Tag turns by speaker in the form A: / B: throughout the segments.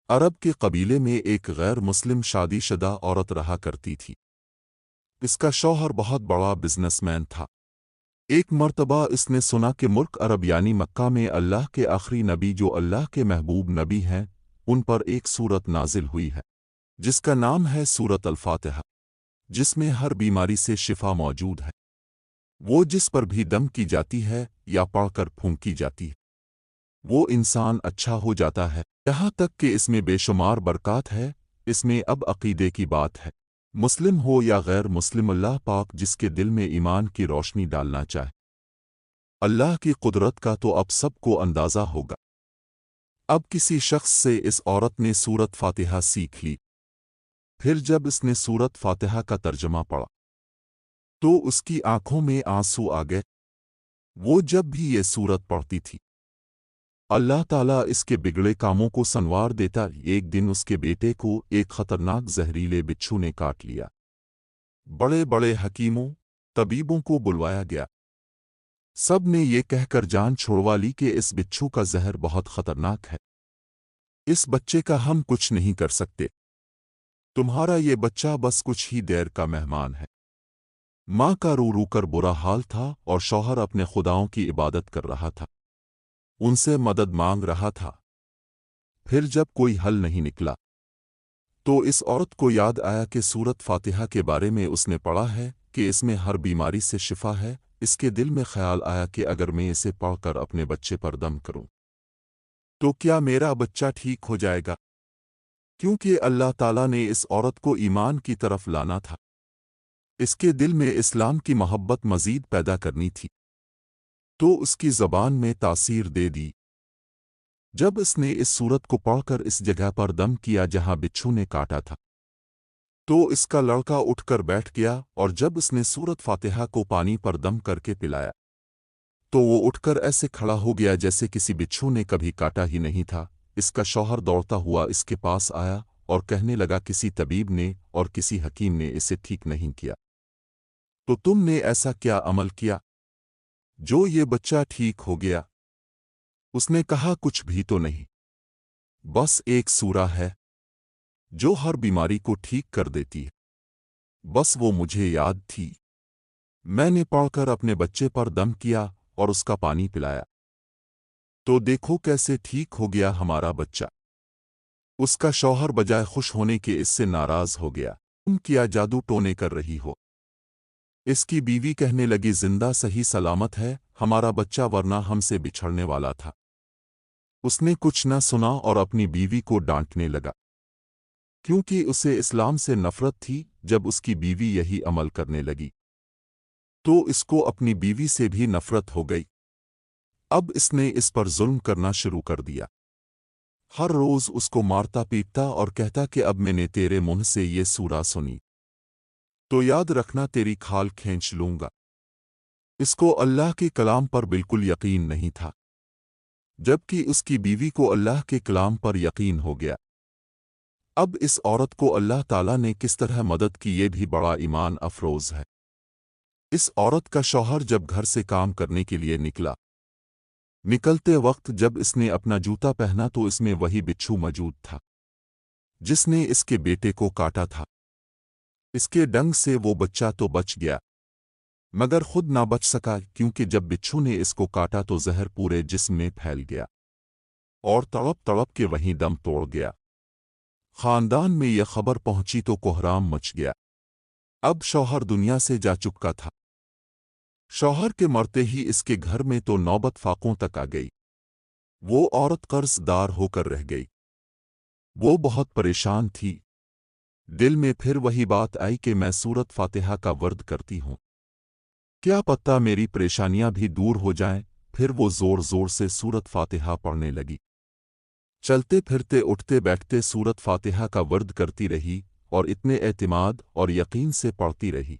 A: عرب کے قبیلے میں ایک غیر مسلم شادی شدہ عورت رہا کرتی تھی۔ اس کا شوہر بہت بڑا بزنس مین تھا۔ ایک مرتبہ اس نے سنا کہ ملک عرب یعنی مکہ میں اللہ کے آخری نبی جو اللہ کے محبوب نبی ہیں، ان پر ایک سورت نازل ہوئی ہے جس کا نام ہے سورت الفاتحہ، جس میں ہر بیماری سے شفا موجود ہے۔ وہ جس پر بھی دم کی جاتی ہے یا پڑھ کر پھونکی جاتی ہے، وہ انسان اچھا ہو جاتا ہے، یہاں تک کہ اس میں بے شمار برکات ہے۔ اس میں اب عقیدے کی بات ہے، مسلم ہو یا غیر مسلم، اللہ پاک جس کے دل میں ایمان کی روشنی ڈالنا چاہے، اللہ کی قدرت کا تو اب سب کو اندازہ ہوگا۔ اب کسی شخص سے اس عورت نے سورت فاتحہ سیکھ لی۔ پھر جب اس نے سورت فاتحہ کا ترجمہ پڑھا تو اس کی آنکھوں میں آنسو آ گئے۔ وہ جب بھی یہ سورت پڑھتی تھی، اللہ تعالیٰ اس کے بگڑے کاموں کو سنوار دیتا۔ ایک دن اس کے بیٹے کو ایک خطرناک زہریلے بچھو نے کاٹ لیا۔ بڑے بڑے حکیموں، طبیبوں کو بلوایا گیا۔ سب نے یہ کہہ کر جان چھوڑوا لی کہ اس بچھو کا زہر بہت خطرناک ہے، اس بچے کا ہم کچھ نہیں کر سکتے، تمہارا یہ بچہ بس کچھ ہی دیر کا مہمان ہے۔ ماں کا رو رو کر برا حال تھا اور شوہر اپنے خداؤں کی عبادت کر رہا تھا، ان سے مدد مانگ رہا تھا۔ پھر جب کوئی حل نہیں نکلا تو اس عورت کو یاد آیا کہ سورت فاتحہ کے بارے میں اس نے پڑھا ہے کہ اس میں ہر بیماری سے شفا ہے۔ اس کے دل میں خیال آیا کہ اگر میں اسے پڑھ کر اپنے بچے پر دم کروں تو کیا میرا بچہ ٹھیک ہو جائے گا؟ کیونکہ اللہ تعالیٰ نے اس عورت کو ایمان کی طرف لانا تھا، اس کے دل میں اسلام کی محبت مزید پیدا کرنی تھی، تو اس کی زبان میں تاثیر دے دی۔ جب اس نے اس سورت کو پڑھ کر اس جگہ پر دم کیا جہاں بچھو نے کاٹا تھا تو اس کا لڑکا اٹھ کر بیٹھ گیا، اور جب اس نے سورت فاتحہ کو پانی پر دم کر کے پلایا تو وہ اٹھ کر ایسے کھڑا ہو گیا جیسے کسی بچھو نے کبھی کاٹا ہی نہیں تھا۔ اس کا شوہر دوڑتا ہوا اس کے پاس آیا اور کہنے لگا کسی طبیب نے اور کسی حکیم نے اسے ٹھیک نہیں کیا، تو تم نے ایسا کیا عمل کیا جو یہ بچہ ٹھیک ہو گیا؟ اس نے کہا کچھ بھی تو نہیں، بس ایک سورہ ہے جو ہر بیماری کو ٹھیک کر دیتی ہے، بس وہ مجھے یاد تھی، میں نے پڑھ کر اپنے بچے پر دم کیا اور اس کا پانی پلایا، تو دیکھو کیسے ٹھیک ہو گیا ہمارا بچہ۔ اس کا شوہر بجائے خوش ہونے کے اس سے ناراض ہو گیا، تم کیا جادو ٹونے کر رہی ہو؟ اس کی بیوی کہنے لگی زندہ صحیح سلامت ہے ہمارا بچہ، ورنہ ہم سے بچھڑنے والا تھا۔ اس نے کچھ نہ سنا اور اپنی بیوی کو ڈانٹنے لگا، کیونکہ اسے اسلام سے نفرت تھی۔ جب اس کی بیوی یہی عمل کرنے لگی تو اس کو اپنی بیوی سے بھی نفرت ہو گئی۔ اب اس نے اس پر ظلم کرنا شروع کر دیا، ہر روز اس کو مارتا پیٹتا اور کہتا کہ اب میں نے تیرے منہ سے یہ سورہ سنی تو یاد رکھنا تیری کھال کھینچ لوں گا۔ اس کو اللہ کے کلام پر بالکل یقین نہیں تھا، جبکہ اس کی بیوی کو اللہ کے کلام پر یقین ہو گیا۔ اب اس عورت کو اللہ تعالیٰ نے کس طرح مدد کی یہ بھی بڑا ایمان افروز ہے۔ اس عورت کا شوہر جب گھر سے کام کرنے کے لیے نکلتے وقت جب اس نے اپنا جوتا پہنا تو اس میں وہی بچھو موجود تھا جس نے اس کے بیٹے کو کاٹا تھا۔ اس کے ڈنگ سے وہ بچہ تو بچ گیا مگر خود نہ بچ سکا، کیونکہ جب بچھو نے اس کو کاٹا تو زہر پورے جسم میں پھیل گیا اور تڑپ تڑپ کے وہیں دم توڑ گیا۔ خاندان میں یہ خبر پہنچی تو کوہرام مچ گیا۔ اب شوہر دنیا سے جا چکا تھا۔ شوہر کے مرتے ہی اس کے گھر میں تو نوبت فاقوں تک آ گئی، وہ عورت قرض دار ہو کر رہ گئی، وہ بہت پریشان تھی۔ دل میں پھر وہی بات آئی کہ میں سورت فاتحہ کا ورد کرتی ہوں، کیا پتہ میری پریشانیاں بھی دور ہو جائیں۔ پھر وہ زور زور سے سورت فاتحہ پڑھنے لگی، چلتے پھرتے اٹھتے بیٹھتے سورت فاتحہ کا ورد کرتی رہی اور اتنے اعتماد اور یقین سے پڑھتی رہی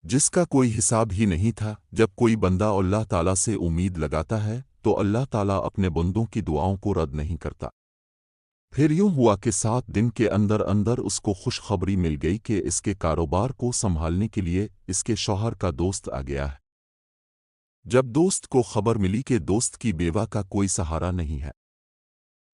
A: جس کا کوئی حساب ہی نہیں تھا۔ جب کوئی بندہ اللہ تعالیٰ سے امید لگاتا ہے تو اللہ تعالیٰ اپنے بندوں کی دعاؤں کو رد نہیں کرتا۔ پھر یوں ہوا کہ 7 دن کے اندر اندر اس کو خوشخبری مل گئی کہ اس کے کاروبار کو سنبھالنے کے لیے اس کے شوہر کا دوست آ گیا ہے۔ جب دوست کو خبر ملی کہ دوست کی بیوہ کا کوئی سہارا نہیں ہے